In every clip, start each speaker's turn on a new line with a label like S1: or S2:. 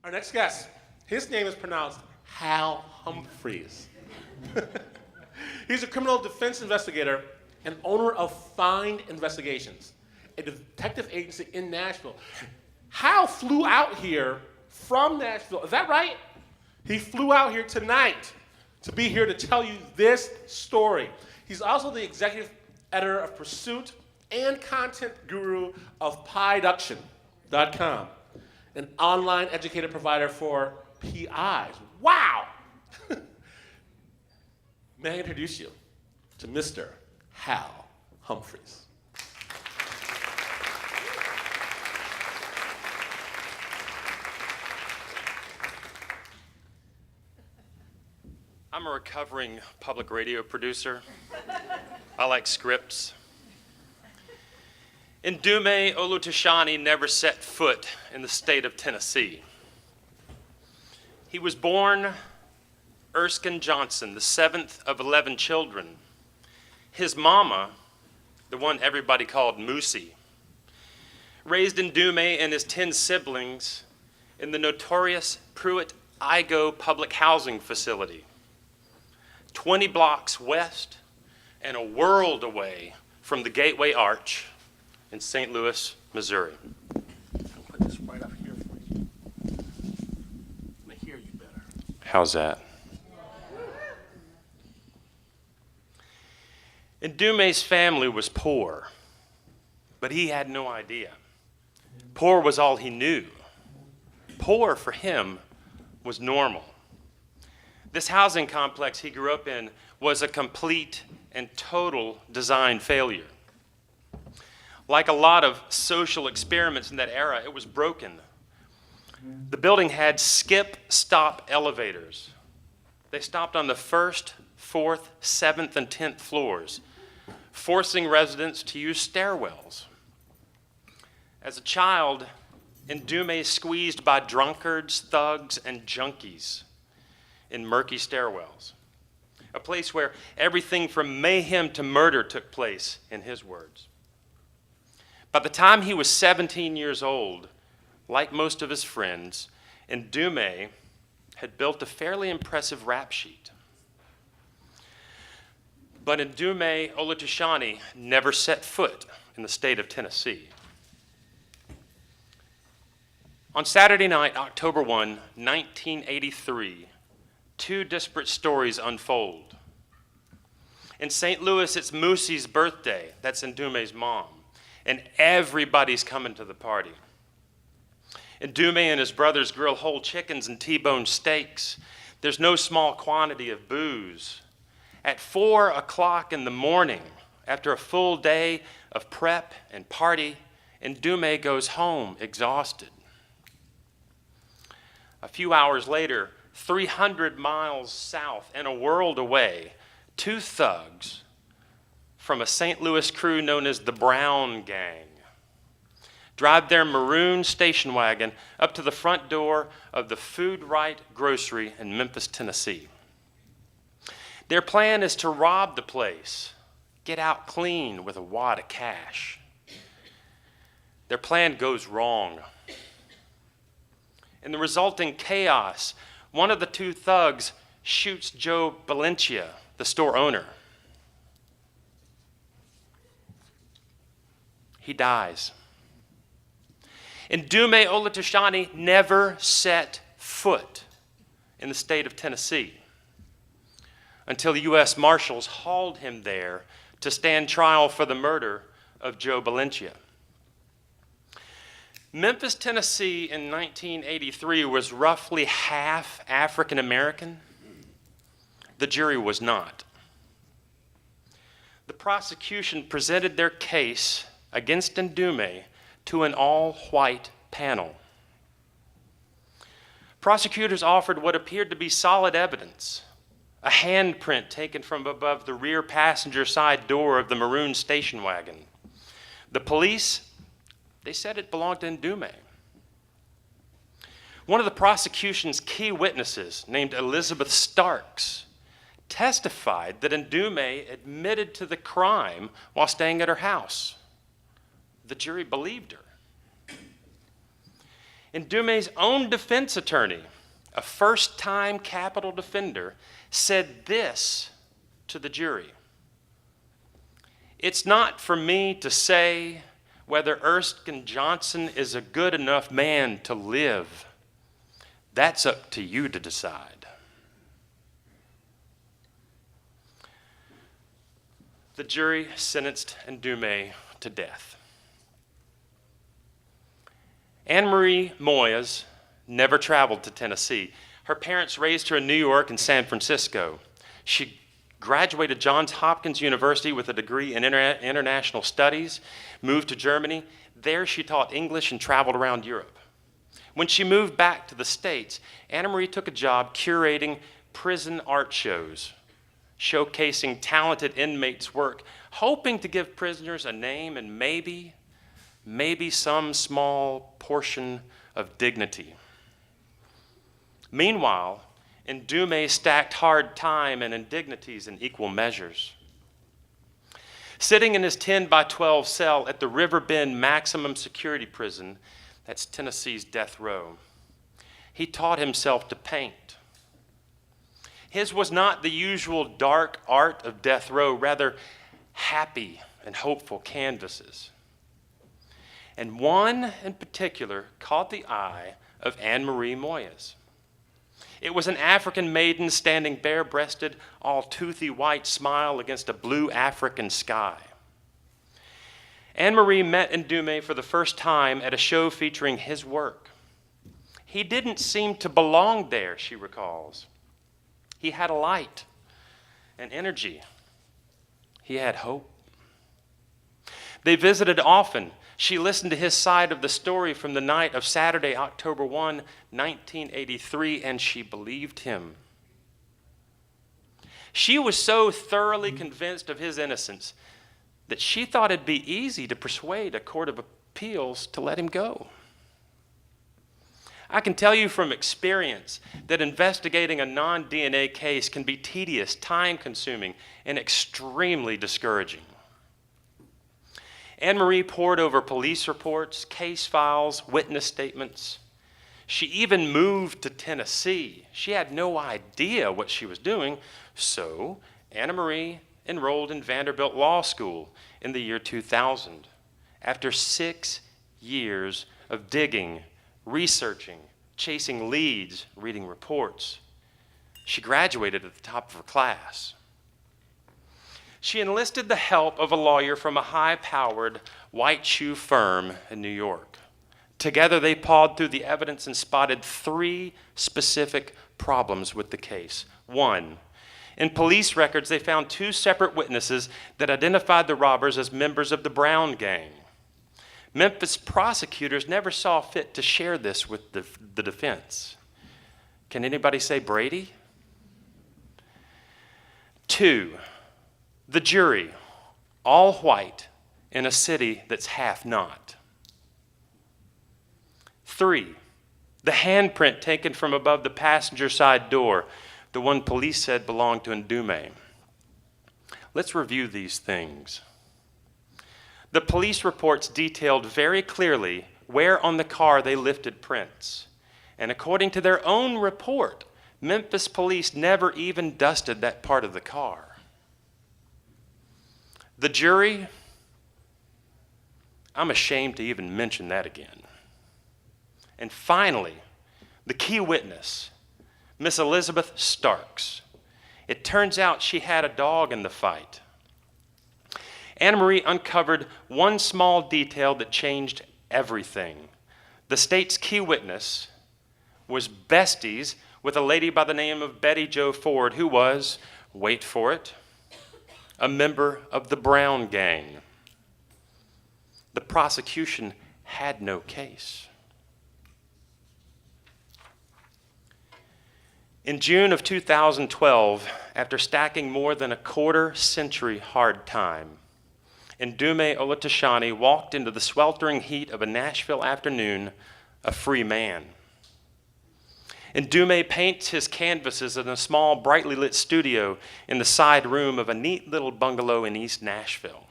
S1: Our next guest, his name is pronounced Hal Humphreys. He's a criminal defense investigator and owner of Find Investigations, a detective agency in Nashville. Hal flew out here from Nashville. Is that right? He flew out here tonight to be here to tell you this story. He's also the executive editor of Pursuit and content guru of Piduction.com, an online educator provider for PIs. Wow! May I introduce you to Mr. Hal Humphreys.
S2: I'm a recovering public radio producer. I like scripts. Ndume Olutoshani never set foot in the state of Tennessee. He was born Erskine Johnson, the 7th of 11 children. His mama, the one everybody called Moosey, raised Ndume and his 10 siblings in the notorious Pruitt-Igoe public housing facility, 20 blocks west and a world away from the Gateway Arch in St. Louis, Missouri.
S1: I'll put this right up here for you. Let me hear you better.
S2: How's that? Ndume's family was poor, but he had no idea. Poor was all he knew. Poor for him was normal. This housing complex he grew up in was a complete and total design failure. Like a lot of social experiments in that era, it was broken. The building had skip-stop elevators. They stopped on the 1st, 4th, 7th, and 10th floors, forcing residents to use stairwells. As a child, Ndume squeezed by drunkards, thugs, and junkies in murky stairwells, a place where everything from mayhem to murder took place, in his words. By the time he was 17 years old, like most of his friends, Ndume had built a fairly impressive rap sheet. But Ndume Olutoshani never set foot in the state of Tennessee. On Saturday night, October 1, 1983, two disparate stories unfold. In St. Louis, it's Moosey's birthday. That's Ndume's mom. And everybody's coming to the party. Ndume and his brothers grill whole chickens and T-bone steaks. There's no small quantity of booze. At 4 o'clock in the morning, after a full day of prep and party, Ndume goes home exhausted. A few hours later, 300 miles south and a world away, two thugs from a St. Louis crew known as the Brown Gang drive their maroon station wagon up to the front door of the Food Right Grocery in Memphis, Tennessee. Their plan is to rob the place, get out clean with a wad of cash. Their plan goes wrong. In the resulting chaos, one of the two thugs shoots Joe Valencia, the store owner. He dies. Ndume Olutoshani never set foot in the state of Tennessee until the U.S. Marshals hauled him there to stand trial for the murder of Joe Valencia. Memphis, Tennessee in 1983 was roughly half African American. The jury was not. The prosecution presented their case against Ndume to an all-white panel. Prosecutors offered what appeared to be solid evidence, a handprint taken from above the rear passenger side door of the maroon station wagon. The police, they said it belonged to Ndume. One of the prosecution's key witnesses, named Elizabeth Starks, testified that Ndume admitted to the crime while staying at her house. The jury believed her. Ndume's own defense attorney, a first-time capital defender, said this to the jury: "It's not for me to say whether Erskine Johnson is a good enough man to live. That's up to you to decide." The jury sentenced Ndume to death. Anne Marie Moyes never traveled to Tennessee. Her parents raised her in New York and San Francisco. She graduated Johns Hopkins University with a degree in international studies, moved to Germany. There she taught English and traveled around Europe. When she moved back to the States, Anna Marie took a job curating prison art shows, showcasing talented inmates' work, hoping to give prisoners a name and maybe some small portion of dignity. Meanwhile, Ndume stacked hard time and indignities in equal measures. Sitting in his 10 by 12 cell at the River Bend Maximum Security Prison, that's Tennessee's death row, he taught himself to paint. His was not the usual dark art of death row, rather happy and hopeful canvases. And one in particular caught the eye of Anne Marie Moyes. It was an African maiden standing bare-breasted, all toothy white smile against a blue African sky. Anne Marie met Ndume for the first time at a show featuring his work. He didn't seem to belong there, she recalls. He had a light, an energy. He had hope. They visited often. She listened to his side of the story from the night of Saturday, October 1, 1983, and she believed him. She was so thoroughly convinced of his innocence that she thought it'd be easy to persuade a court of appeals to let him go. I can tell you from experience that investigating a non-DNA case can be tedious, time-consuming, and extremely discouraging. Anne Marie pored over police reports, case files, witness statements. She even moved to Tennessee. She had no idea what she was doing, so Anna Marie enrolled in Vanderbilt Law School in the year 2000. After 6 years of digging, researching, chasing leads, reading reports, she graduated at the top of her class. She enlisted the help of a lawyer from a high-powered white shoe firm in New York. Together, they pawed through the evidence and spotted 3 specific problems with the case. 1, in police records, they found 2 separate witnesses that identified the robbers as members of the Brown Gang. Memphis prosecutors never saw fit to share this with the defense. Can anybody say Brady? 2, the jury, all white in a city that's half not. 3, the handprint taken from above the passenger side door, the one police said belonged to Ndume. Let's review these things. The police reports detailed very clearly where on the car they lifted prints. And according to their own report, Memphis police never even dusted that part of the car. The jury, I'm ashamed to even mention that again. And finally, the key witness, Miss Elizabeth Starks. It turns out she had a dog in the fight. Anna Marie uncovered one small detail that changed everything. The state's key witness was besties with a lady by the name of Betty Jo Ford, who was, wait for it, a member of the Brown Gang. The prosecution had no case. In June of 2012, after stacking more than a quarter-century hard time, Ndume Olatoshani walked into the sweltering heat of a Nashville afternoon a free man. Ndume paints his canvases in a small, brightly lit studio in the side room of a neat little bungalow in East Nashville.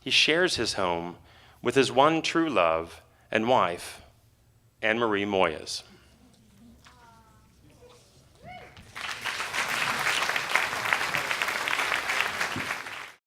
S2: He shares his home with his one true love and wife, Anne Marie Moyes.